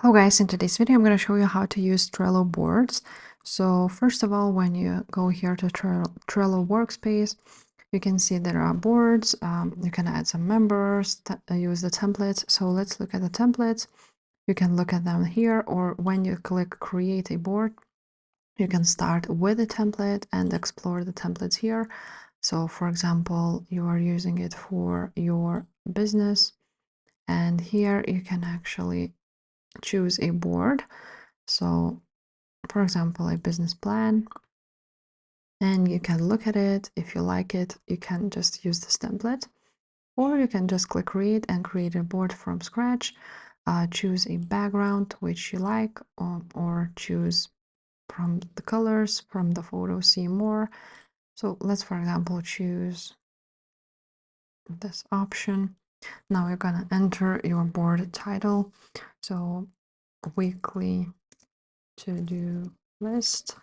Hello guys, in today's video I'm going to show you how to use Trello boards. So first of all, when you go here to Trello workspace, you can see there are boards. You can add some members, use the templates. So let's look at the templates. You can look at them here, or when you click create a board, you can start with a template and explore the templates here. So for example, you are using it for your business, and here you can actually choose a board. So for example, a business plan, and you can look at it. If you like it, you can just use this template, or you can just click create and create a board from scratch. Choose a background which you like, or choose from the colors from the photo, see more. So let's, for example, choose this option. Now you're gonna enter your board title. So weekly to-do list,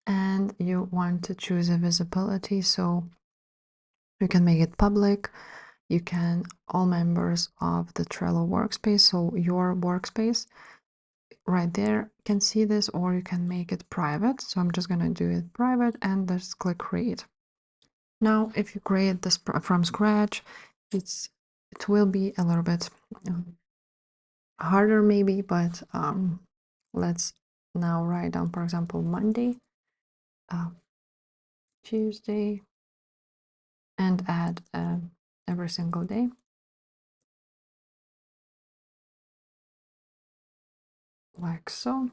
and you want to choose a visibility, so you can make it public. You can all members of the Trello workspace, so your workspace right there can see this, or you can make it private. So I'm just going to do it private and just click create. Now if you create this from scratch, it will be a little bit harder maybe, but let's now write down, for example, Monday, Tuesday, and add every single day, like so.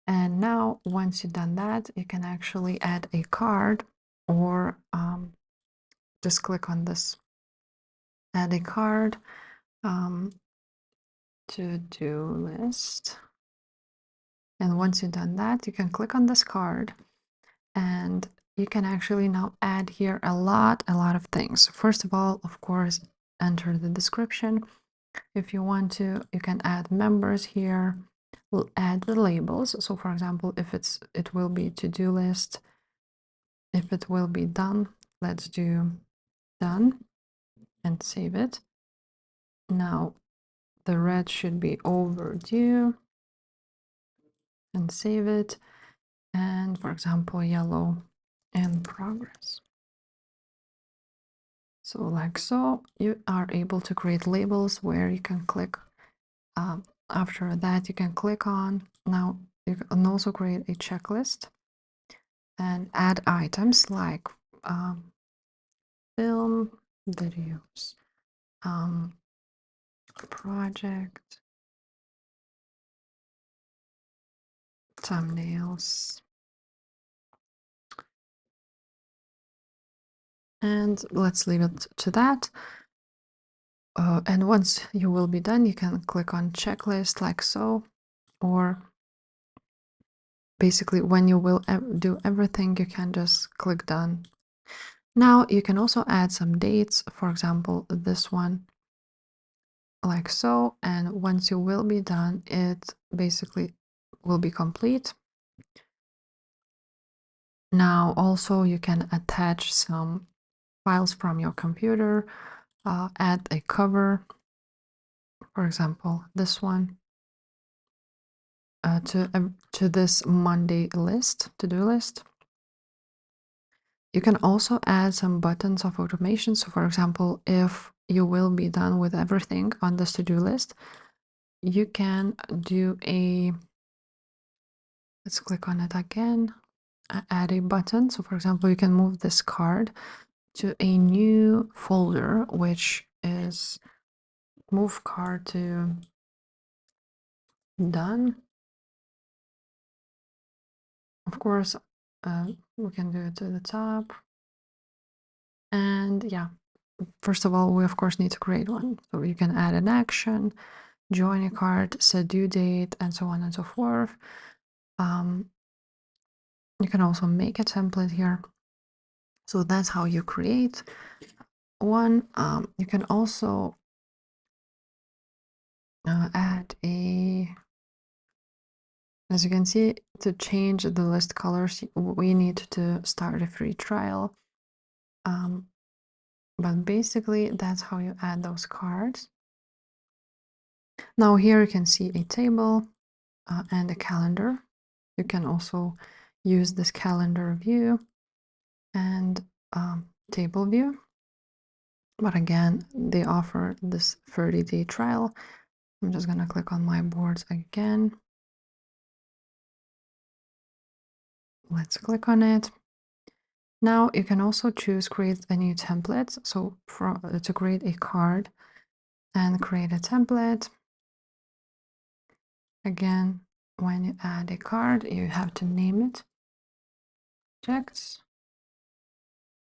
And now once you've done that, you can actually add a card, or just click on this add a card, to-do list. And once you've done that, you can click on this card, and you can actually now add here a lot of things. First of all, of course, enter the description. If you want to, you can add members here. We'll add the labels. So for example, if it will be to-do list, if it will be done, let's do done and save it. Now the red should be overdue and save it. And for example, yellow in progress. So like so, you are able to create labels where you can click. After that, you can click on. Now you can also create a checklist and add items like film, videos, project, thumbnails, and let's leave it to that. And once you will be done, you can click on checklist like so, or basically when you will do everything, you can just click done. Now you can also add some dates, for example, this one, like so, and once you will be done, it basically will be complete. Now also you can attach some files from your computer, add a cover, for example, this one, to this Monday list, to-do list. You can also add some buttons of automation. So for example, if you will be done with everything on this to-do list, you can do let's click on it again, add a button. So for example, you can move this card to a new folder, which is move card to done. Of course, we can do it to the top. And yeah, first of all, we of course need to create one. So you can add an action, join a card, set due date, and so on and so forth. You can also make a template here. So that's how you create one. You can also add as you can see, to change the list colors, we need to start a free trial. But basically, that's how you add those cards. Now here you can see a table and a calendar. You can also use this calendar view and table view. But again, they offer this 30-day trial. I'm just going to click on my boards again. Let's click on it. Now you can also choose create a new template. So to create a card and create a template. Again, when you add a card, you have to name it. Objects.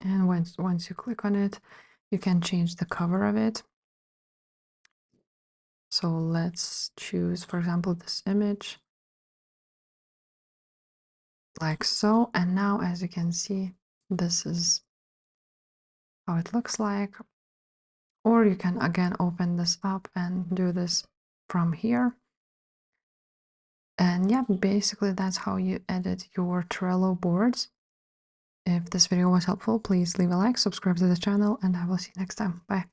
And once you click on it, you can change the cover of it. So let's choose, for example, this image like so. And now, as you can see, this is how it looks like. Or you can again open this up and do this from here. And yeah, basically that's how you edit your Trello boards. If this video was helpful, please leave a like, subscribe to the channel, and I will see you next time. Bye.